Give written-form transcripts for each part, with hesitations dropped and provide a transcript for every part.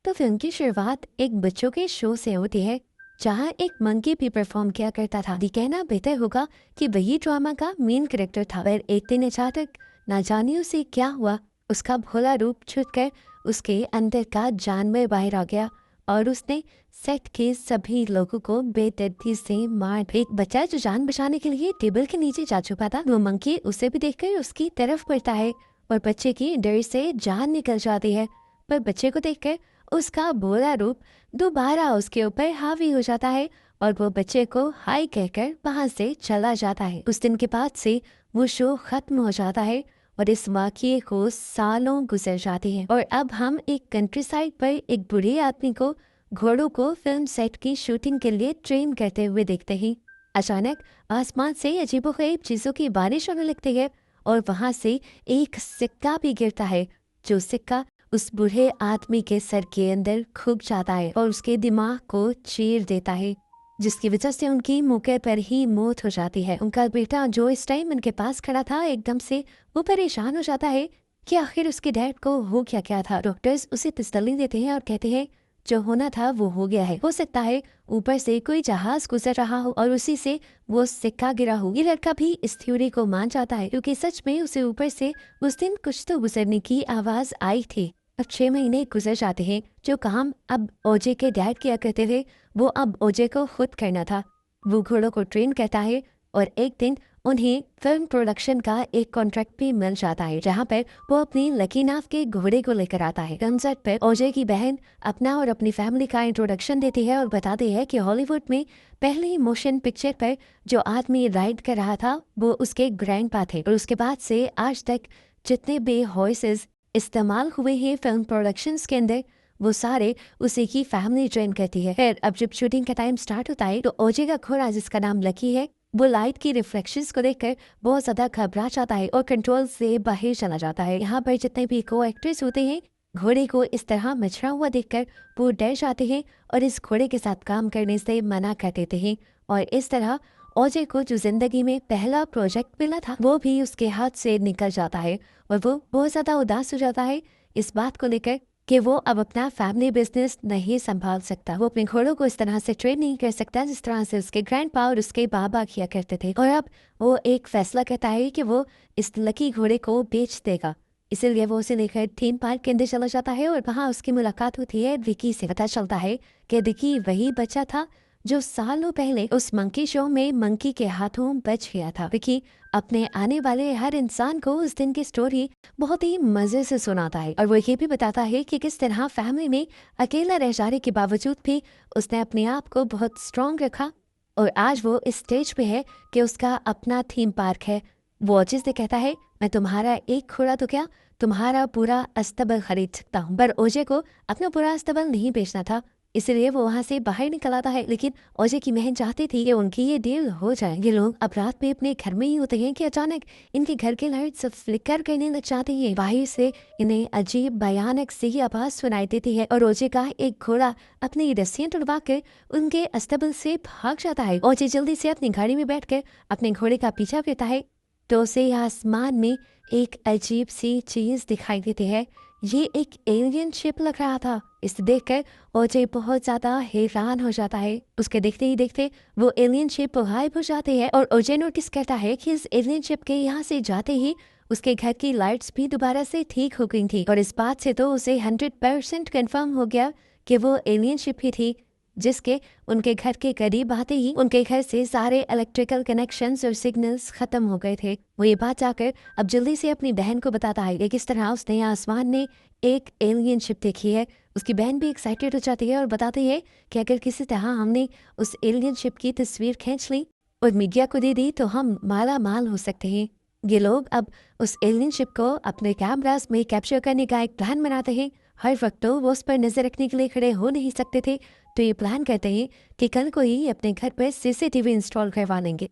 तो फिल्म की शुरुआत एक बच्चों के शो से होती है जहाँ एक मंकी भी परफॉर्म किया करता था। ये कहना बेहतर होगा कि वही ड्रामा का मेन कैरेक्टर था। पर एक दिन अचानक ना जाने उसे क्या हुआ, उसका भोला रूप छूटकर उसके अंदर का जानवर बाहर आ गया और उसने सेट के सभी लोगों को बेदर्दी से मार। एक बच्चा जो जान बचाने के लिए टेबल के नीचे जा छुपा था, वो मंकी उसे भी देखकर उसकी तरफ पड़ता है और बच्चे की डर से जान निकल जाती है। पर बच्चे को देखकर उसका भोला रूप दोबारा उसके ऊपर हावी हो जाता है और वो बच्चे को हाय कहकर वहां से चला जाता है। उस दिन के बाद से वो शो खत्म हो जाता है और इस वाक़ये को सालों गुजर जाते हैं और अब हम एक कंट्री साइड पर एक बूढ़े आदमी को घोड़ों को फिल्म सेट की शूटिंग के लिए ट्रेन करते हुए देखते हैं। अचानक आसमान से अजीबोगरीब चीजों की बारिश होने लगती है और वहां से एक सिक्का भी गिरता है, जो सिक्का उस बूढ़े आदमी के सर के अंदर घुस जाता है और उसके दिमाग को चीर देता है, जिसकी वजह से उनकी मौके पर ही मौत हो जाती है। उनका बेटा जो इस टाइम उनके पास खड़ा था, एकदम से वो परेशान हो जाता है कि आखिर उसके डैड को हो क्या क्या था। डॉक्टर्स उसे तसल्ली देते हैं और कहते हैं जो होना था वो हो गया है। हो सकता है ऊपर से कोई जहाज गुजर रहा हो और उसी से वो सिक्का गिरा हो। ये लड़का भी इस थ्योरी को मान जाता है क्योंकि सच में उसे ऊपर से उस दिन कुछ तो गुजरने की आवाज आई थी। अब 6 महीने गुजर जाते हैं। जो काम अब ओजे के डैड किया करते थे वो अब ओजे को खुद करना था। वो घोड़ों को ट्रेन करता है और एक दिन उन्हें फिल्म प्रोडक्शन का एक कॉन्ट्रैक्ट भी मिल जाता है, जहाँ पर वो अपनी लकी नाथ के घोड़े को लेकर आता है। कंसर्ट पर ओजे की बहन अपना और अपनी फैमिली का इंट्रोडक्शन देती है और बताती है कि हॉलीवुड में पहली मोशन पिक्चर पर जो आदमी राइड कर रहा था वो उसके ग्रैंडपा थे और उसके बाद से आज तक जितने भी हॉर्सेस इस्तेमाल हुए हैं फिल्म प्रोडक्शंस के अंदर वो सारे उसी की फैमिली ट्रेन करती है। फिर अब जब शूटिंग का टाइम स्टार्ट होता है तो ओजे का घोड़ा जिसका नाम लकी है वो लाइट की रिफ्लेक्शंस को देखकर बहुत ज्यादा घबरा जाता है और कंट्रोल से बाहर चला जाता है। यहाँ पर जितने भी को एक्टर्स होते हैं घोड़े को इस तरह मचरा हुआ देखकर वो डर जाते हैं और इस घोड़े के साथ काम करने से मना कर देते हैं और इस तरह ओजे को जो जिंदगी में पहला प्रोजेक्ट मिला था वो भी उसके हाथ से निकल जाता है और वो बहुत ज्यादा उदास हो जाता है इस बात को लेकर कि वो अब अपना फैमिली बिजनेस नहीं संभाल सकता। वो अपने घोड़ों को इस तरह से ट्रेन नहीं कर सकता जिस तरह से उसके ग्रैंडपा और उसके बाबा किया करते थे और अब वो एक फैसला करता है कि वो इस लकी घोड़े को बेच देगा। इसीलिए वो उसे लेकर थीम पार्क के अंदर चला जाता है और वहाँ उसकी मुलाकात होती है विकी से। पता चलता है कि विकी वही बच्चा था जो सालों पहले उस मंकी शो में मंकी के हाथों बच गया था। विकी अपने आने वाले हर इंसान को उस दिन की स्टोरी बहुत ही मजे से सुनाता है और वो ये भी बताता है कि किस तरह फैमिली में अकेला रह जाने के बावजूद भी उसने अपने आप को बहुत स्ट्रॉन्ग रखा और आज वो इस स्टेज पे है कि उसका अपना थीम पार्क है। वो ओजे से कहता है मैं तुम्हारा एक घोड़ा तो क्या तुम्हारा पूरा अस्तबल खरीद सकता हूँ। पर ओजे को अपना पूरा अस्तबल नहीं बेचना था, इसलिए वो वहाँ से बाहर निकल आता है। लेकिन ओजे की बहन चाहती थी कि उनकी ये डील हो जाए। ये लोग अब रात में अपने घर में ही होते हैं कि अचानक इनके घर के लाइट सब फ्लिकर करने लग जाती है। बाहर से इन्हें अजीब भयानक सी आवाज सुनाई देती है और ओजे का एक घोड़ा अपनी रस्सियां तुड़वा कर उनके अस्तबल से भाग जाता है। ओजे जल्दी से अपनी गाड़ी में बैठकर अपने घोड़े का पीछा करता है तो उसे आसमान में एक अजीब सी चीज दिखाई देती है। ये एक एलियन शिप लग रहा था। इसे देखकर ओजे बहुत ज्यादा हैरान हो जाता है। उसके देखते ही देखते वो एलियन शिप गायब हो जाती है और ओजे नोटिस करता है कि इस एलियन शिप के यहाँ से जाते ही उसके घर की लाइट्स भी दोबारा से ठीक हो गई थी और इस बात से तो उसे 100% कंफर्म हो गया कि वो एलियन शिप ही थी जिसके उनके घर के करीब आते ही उनके घर से सारे इलेक्ट्रिकल कनेक्शंस और सिग्नल्स खत्म हो गए थे। वो ये बात जाकर अब जल्दी से अपनी बहन को बताता है कि किस तरह उसने आसमान में एक एलियन शिप देखी है। उसकी बहन भी एक्साइटेड हो जाती है और बताती है कि अगर किसी तरह हमने उस एलियन शिप की तस्वीर खींच ली और मीडिया को दे दी तो हम माला माल हो सकते हैं। ये लोग अब उस एलियन शिप को अपने कैमरास में कैप्चर करने का एक प्लान बनाते हैं। हर वक्त तो वो उस पर नजर रखने के लिए खड़े हो नहीं सकते थे, तो ये प्लान करते हैं कि कल को ही अपने घर पर सीसीटीवी इंस्टॉल करवा लेंगे।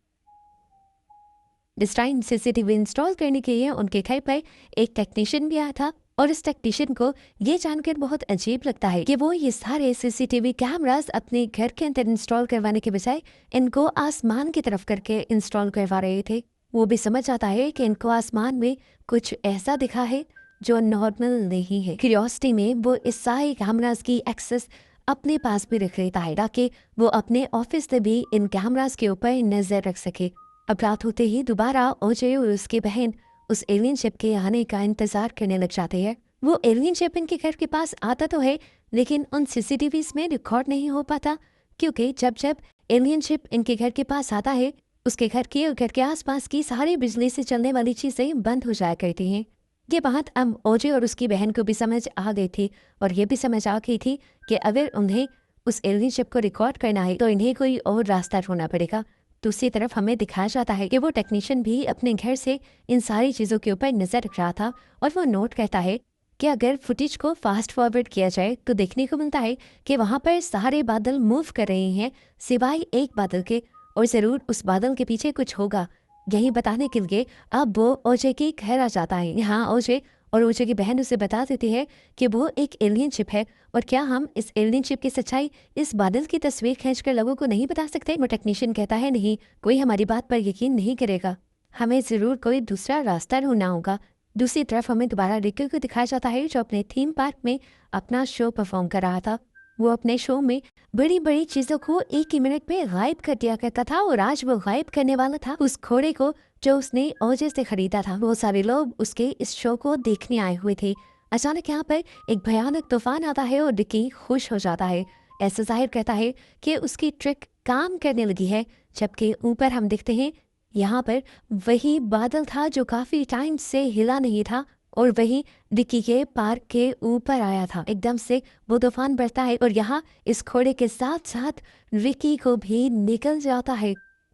इस टाइम सीसीटीवी इंस्टॉल करने के लिए उनके घर पर एक टेक्नीशियन भी आया था और इस टेक्नीशियन को ये जानकर बहुत अजीब लगता है कि वो ये सारे सीसीटीवी कैमरास अपने घर के अंदर इंस्टॉल करवाने के बजाय इनको आसमान की तरफ करके इंस्टॉल करवा रहे थे। वो भी समझ आता है कि इनको आसमान में कुछ ऐसा दिखा है जो नॉर्मल नहीं है। क्यूरियोसिटी में वो इस सारे कैमरास की एक्सेस अपने पास भी रख लेता है ताकि वो अपने ऑफिस से भी इन कैमरास के ऊपर नजर रख सके। अब रात होते ही दोबारा ओजे और उसकी बहन उस एलियन शिप के आने का इंतजार करने लग जाते हैं। वो एलियन शिप इनके घर के पास आता तो है, लेकिन उन सीसीटीवीज में रिकॉर्ड नहीं हो पाता, क्योंकि जब जब एलियन शिप इनके घर के पास आता है उसके घर की और घर के आसपास की सारी बिजली से चलने वाली चीजें बंद हो जाया करती हैं। ये बात अब ओजे और उसकी बहन को भी समझ आ गई थी, और ये भी समझ आ गई थी कि अगर उन्हें उस एलियन शिप को रिकॉर्ड करना है तो इन्हें कोई और रास्ता ढूंढना पड़ेगा। दूसरी तरफ हमें दिखाया जाता है कि वो टेक्नीशियन भी अपने घर से इन सारी चीज़ों के ऊपर नजर रख रहा था, और वो नोट करता है कि अगर फुटेज को फास्ट फॉरवर्ड किया जाए तो देखने को मिलता है कि वहाँ पर सारे बादल मूव कर रहे हैं सिवाय एक बादल के, और ज़रूर उस बादल के पीछे कुछ होगा। यही बताने के लिए अब वो ओजे के घर आ जाता है। यहाँ ओजे और ओजे की बहन उसे बता देती है कि वो एक एलियन शिप है, और क्या हम इस एलियन शिप की सच्चाई इस बादल की तस्वीर खींचकर लोगों को नहीं बता सकते। वो टेक्नीशियन कहता है नहीं, कोई हमारी बात पर यकीन नहीं करेगा, हमें ज़रूर कोई दूसरा रास्ता ढूंढना होगा। दूसरी तरफ हमें दोबारा रिकी को दिखाया जाता है जो अपने थीम पार्क में अपना शो परफॉर्म कर रहा था। वो अपने शो में बड़ी बड़ी चीजों को एक ही मिनट में गायब कर दिया करता था, और आज वो गायब करने वाला था उस घोड़े को जो उसने ओजे से खरीदा था। बहुत सारे लोग उसके इस शो को देखने आए हुए थे। अचानक यहाँ पर एक भयानक तूफान आता है और रिकी खुश हो जाता है। ऐसा जाहिर करता है कि उसकी ट्रिक काम करने लगी है, जबकि ऊपर हम देखते हैं यहाँ पर वही बादल था जो काफी टाइम से हिला नहीं था, और वही रिकी के पार्क के ऊपर आया था। एकदम से वो तूफान बढ़ता है और यहाँ इस घोड़े के साथ साथ रिकी को भी निकल जाता है।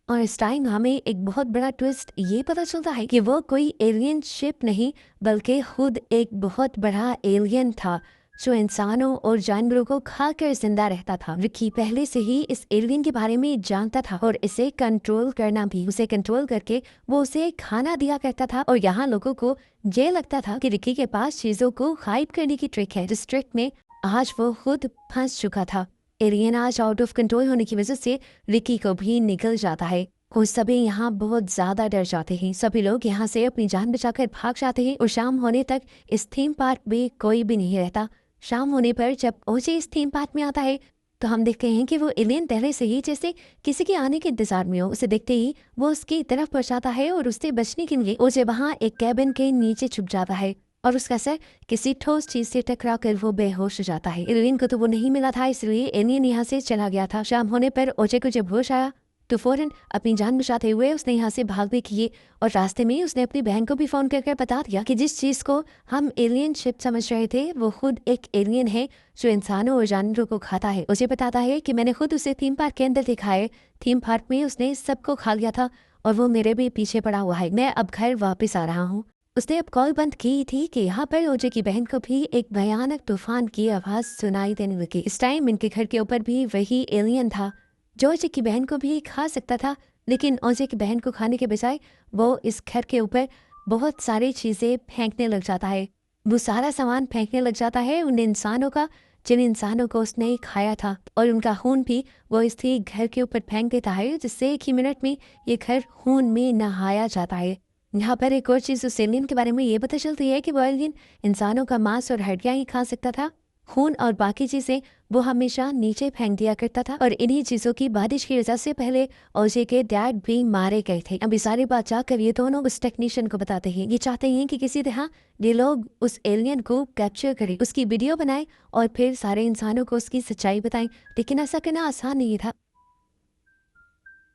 और इस टाइम हमें एक बहुत बड़ा ट्विस्ट ये पता चलता है कि वो कोई एलियन शिप नहीं बल्कि खुद एक बहुत बड़ा एलियन था जो इंसानों और जानवरों को खाकर जिंदा रहता था। रिकी पहले से ही इस एलियन के बारे में जानता था और इसे कंट्रोल करना भी। उसे कंट्रोल करके वो उसे खाना दिया करता था, और यहाँ लोगों को ये लगता था कि रिकी के पास चीजों को गायब करने की ट्रिक है, जिस ट्रिक में आज वो खुद फंस चुका था। एलियन आज आउट ऑफ कंट्रोल होने की वजह से रिकी को भी निकल जाता है, और सभी यहाँ बहुत ज्यादा डर जाते हैं। सभी लोग यहाँ से अपनी जान बचाकर भाग जाते हैं, और शाम होने तक इस थीम पार्क में कोई भी नहीं रहता। शाम होने पर जब ओजे इस थीम पार्क में आता है तो हम देखते हैं कि वो एलियन पहले से ही जैसे किसी के आने के इंतजार में हो। उसे देखते ही वो उसकी तरफ पहुंचाता है, और उससे बचने के लिए ओजे वहाँ एक कैबिन के नीचे छुप जाता है, और उसका सर किसी ठोस चीज से टकरा कर वो बेहोश हो जाता है। एलियन को तो वो नहीं मिला था, इसलिए एलियन यहाँ से चला गया था। शाम होने पर ओजे को जब होश आया तो फौरन अपनी जान बचाते हुए उसने यहाँ से भागने किए, और रास्ते में उसने अपनी बहन को भी फोन करके बता दिया कि जिस चीज को हम एलियन शिप समझ रहे थे वो खुद एक एलियन है जो इंसानों और जानवरों को खाता है। उसे बताता है कि मैंने खुद उसे थीम पार्क के अंदर देखा है, थीम पार्क में उसने सबको खा लिया था और वो मेरे भी पीछे पड़ा हुआ है। मैं अब घर वापस आ रहा हूँ। उसने अब कॉल बंद की थी कि यहाँ पर ओजे की बहन को भी एक भयानक तूफान की आवाज सुनाई देने लगी। इस टाइम इनके घर के ऊपर भी वही एलियन था जो ओजे की बहन को भी खा सकता था, लेकिन ओजे की बहन को खाने के बजाय वो इस घर के ऊपर बहुत सारी चीजें फेंकने लग जाता है। वो सारा सामान फेंकने लग जाता है उन इंसानों का जिन इंसानों को उसने खाया था, और उनका खून भी वो इस घर के ऊपर फेंक देता है, जिससे एक ही मिनट में ये घर खून में नहाया जाता है। यहाँ पर एक और चीज उस एलियन के बारे में ये पता चलती है कि वो एलियन इंसानों का मांस और हड्डियां ही खा सकता था। खून और बाकी चीजें वो हमेशा नीचे फेंक दिया करता था, और इन्हीं चीजों की बारिश की वजह से पहले ओजे के डैड भी मारे गए थे। अभी सारी बात जाकर ये दोनों उस टेक्नीशियन को बताते हैं। ये चाहते हैं कि किसी तरह ये लोग उस एलियन को कैप्चर करें, उसकी वीडियो बनाए और फिर सारे इंसानों को उसकी सच्चाई बताएं, लेकिन ऐसा करना आसान नहीं था।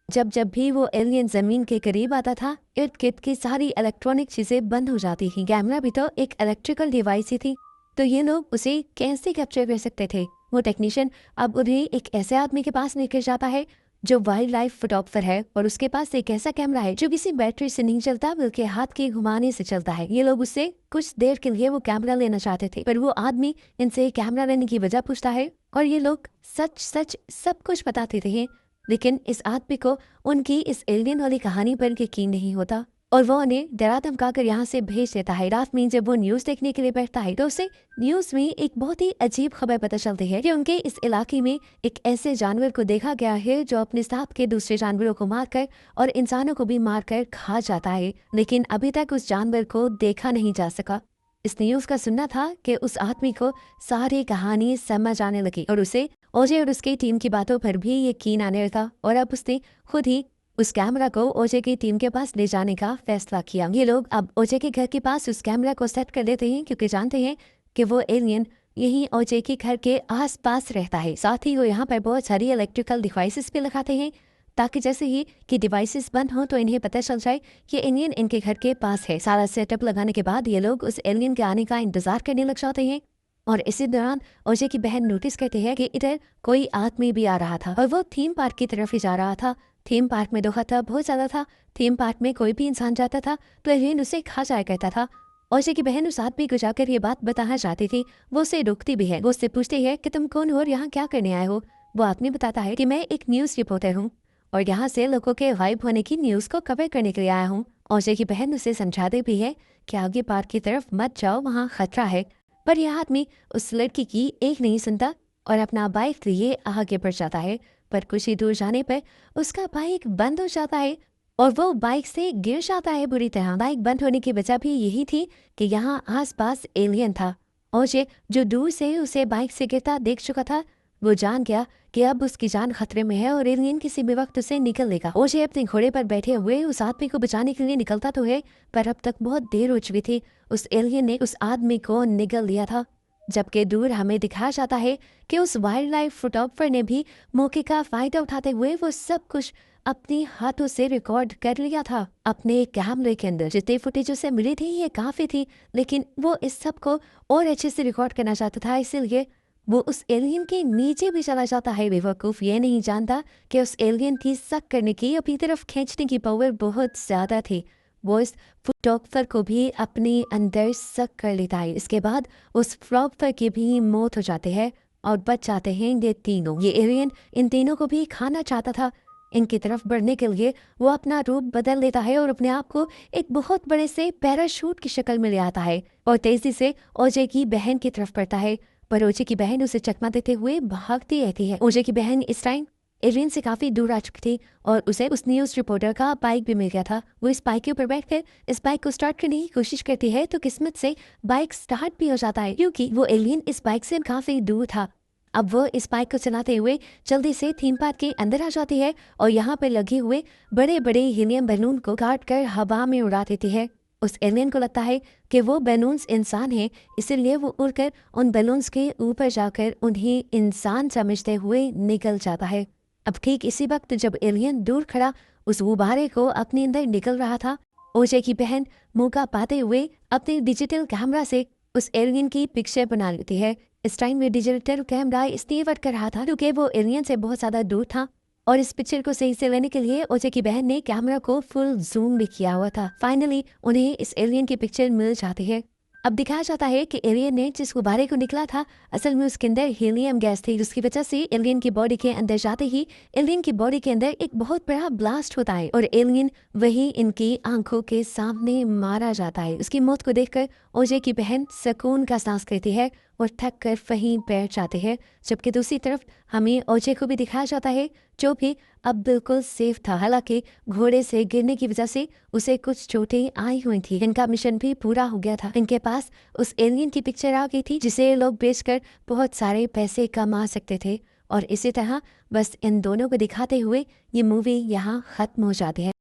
जब जब भी वो एलियन जमीन के करीब आता था इर्द गिर्द की सारी इलेक्ट्रॉनिक चीजें बंद हो जाती थी। कैमरा भी तो एक इलेक्ट्रिकल डिवाइस ही थी, तो ये लोग उसे कैसे कैप्चर कर सकते थे। वो टेक्नीशियन अब उन्हें एक ऐसे आदमी के पास लेकर जाता है जो वाइल्ड लाइफ फोटोग्राफर है, और उसके पास एक ऐसा कैमरा है जो किसी बैटरी से नहीं चलता बल्कि हाथ के घुमाने से चलता है। ये लोग उससे कुछ देर के लिए वो कैमरा लेना चाहते थे, पर वो आदमी इनसे कैमरा लेने की वजह पूछता है, और ये लोग सच सच सब कुछ बताते थे। लेकिन इस आदमी को उनकी इस एलियन वाली कहानी पर यकीन नहीं होता, और वो उन्हें डरा धमका कर यहाँ से भेज देता है। रात में जब वो न्यूज देखने के लिए बैठता है तो उसे न्यूज में एक बहुत ही अजीब खबर पता चलती है कि उनके इस इलाके में एक ऐसे जानवर को देखा गया है जो अपने साथ के दूसरे जानवरों को मारकर और इंसानों को भी मारकर खा जाता है, लेकिन अभी तक उस जानवर को देखा नहीं जा सका। इस न्यूज़ का सुनना था कि उस आदमी को सारी कहानी समझ आने लगी और उसे ओजे और उसकी टीम की बातों पर भी यकीन आने लगा और अब उसने खुद ही उस कैमरा को ओजे की टीम के पास ले जाने का फैसला किया। ये लोग अब ओजे के घर के पास उस कैमरा को सेट कर देते हैं क्योंकि जानते हैं कि वो एलियन यहीं ओजे के घर के आसपास रहता है। साथ ही वो यहाँ पर बहुत सारी इलेक्ट्रिकल डिवाइसेस भी लगाते हैं ताकि जैसे ही कि डिवाइसेस बंद हों तो इन्हें पता चल जाए कि एलियन इनके घर के पास है। सारा सेटअप लगाने के बाद ये लोग उस एलियन के आने का इंतजार करने लग जाते हैं और इसी दौरान ओजे की बहन नोटिस करती है कि इधर कोई आदमी भी आ रहा था और वो थीम पार्क की तरफ ही जा रहा था। थीम पार्क में खतरा बहुत ज़्यादा था। थीम पार्क में कोई भी इंसान जाता था तो एलियन उसे खा जाया करता था। ओजे की बहन उस आदमी को जाकर ये बात बताना चाहती थी। वो उसे रोकती भी है। वो उससे पूछती है कि तुम कौन हो और यहाँ क्या करने आए हो। वो आदमी बताता है कि मैं एक न्यूज़ रिपोर्टर हूँ और यहाँ से लोगों के गायब होने की न्यूज़ को कवर करने के लिए आया हूँ। ओजे की बहन उसे समझाती भी है कि आगे पार्क की तरफ मत जाओ, वहाँ खतरा है। पर यह आदमी उस लड़की की एक नहीं सुनता और अपना बाइक लिए आगे बढ़ जाता है। पर कुछ ही दूर जाने पर उसका बाइक बंद हो जाता है और वो बाइक से गिर जाता है बुरी तरह। बाइक बंद होने की वजह भी यही थी कि यहाँ आसपास एलियन था। ओजे जो दूर से उसे बाइक से गिरता देख चुका था, वो जान गया कि अब उसकी जान खतरे में है और एलियन किसी भी वक्त उसे निकल लेगा। ओजे अपने घोड़े पर बैठे हुए उस आदमी को बचाने के लिए निकलता तो है, पर अब तक बहुत देर हो चुकी थी। उस एलियन ने उस आदमी को निगल लिया था। जबकि दूर हमें दिखाया जाता है कि उस वाइल्ड लाइफ फोटोग्राफर ने भी मौके का फायदा उठाते हुए वो सब कुछ अपने हाथों से रिकॉर्ड कर लिया था अपने कैमरे के अंदर। जितनी फुटेज उसे मिली थी ये काफ़ी थी, लेकिन वो इस सब को और अच्छे से रिकॉर्ड करना चाहता था, इसीलिए वो उस एलियन के नीचे भी चला जाता है। बेवकूफ़ ये नहीं जानता कि उस एलियन की सक करने की, अपनी तरफ खींचने की पावर बहुत ज़्यादा थी। वो इस फोटोग्राफर को भी अपने अंदर सक कर लेता है। इसके बाद उस फोटोग्राफर की भी मौत हो जाती है और बच जाते हैं ये तीनों। ये एलियन इन तीनों को भी खाना चाहता था। इनकी तरफ बढ़ने के लिए वो अपना रूप बदल लेता है और अपने आप को एक बहुत बड़े से पैराशूट की शक्ल में ले आता है और तेजी से ओजे की बहन की तरफ बढ़ता है। पर ओजे की बहन उसे चकमा देते हुए भागती रहती है। ओजे की बहन इस टाइम एलियन से काफ़ी दूर आ चुकी थी और उसे उस न्यूज़ रिपोर्टर का बाइक भी मिल गया था। वो इस बाइक के ऊपर बैठकर इस बाइक को स्टार्ट करने की कोशिश करती है तो किस्मत से बाइक स्टार्ट भी हो जाता है क्योंकि वो एलियन इस बाइक से काफ़ी दूर था। अब वो इस बाइक को चलाते हुए जल्दी से थीम पार्क के अंदर आ जाती है और यहाँ पर लगे हुए बड़े बड़े हीलियम बैलून को काट कर हवा में उड़ा देती है। उस एलियन को लगता है कि वो बैलून्स इंसान हैं, इसीलिए वो उड़कर उन बैलून्स के ऊपर जाकर उन्हें इंसान समझते हुए निकल जाता है। अब ठीक इसी वक्त जब एलियन दूर खड़ा उस गुब्बारे को अपने अंदर निकल रहा था, ओजे की बहन मौका पाते हुए अपने डिजिटल कैमरा से उस एलियन की पिक्चर बना लेती है। इस टाइम में डिजिटल कैमरा इसलिए वर्क कर रहा था क्योंकि वो एलियन से बहुत ज़्यादा दूर था और इस पिक्चर को सही से लेने के लिए ओजे की बहन ने कैमरा को फुल जूम भी किया हुआ था। फाइनली उन्हें इस एलियन की पिक्चर मिल जाती है। अब दिखाया जाता है कि एलियन ने जिस गुब्बारे को निकला था असल में उसके अंदर हीलियम गैस थी, जिसकी वजह से एलियन की बॉडी के अंदर जाते ही एलियन की बॉडी के अंदर एक बहुत बड़ा ब्लास्ट होता है और एलियन वही इनकी आंखों के सामने मारा जाता है। उसकी मौत को देखकर ओजे की बहन सुकून का सांस लेती है और थक कर वहीं बैठ जाते हैं। जबकि दूसरी तरफ हमें ओजे को भी दिखाया जाता है जो भी अब बिल्कुल सेफ था। हालांकि घोड़े से गिरने की वजह से उसे कुछ चोटें आई हुई थी। इनका मिशन भी पूरा हो गया था। इनके पास उस एलियन की पिक्चर आ गई थी जिसे ये लोग बेचकर बहुत सारे पैसे कमा सकते थे और इसी तरह बस इन दोनों को दिखाते हुए ये मूवी यहाँ खत्म हो जाती है।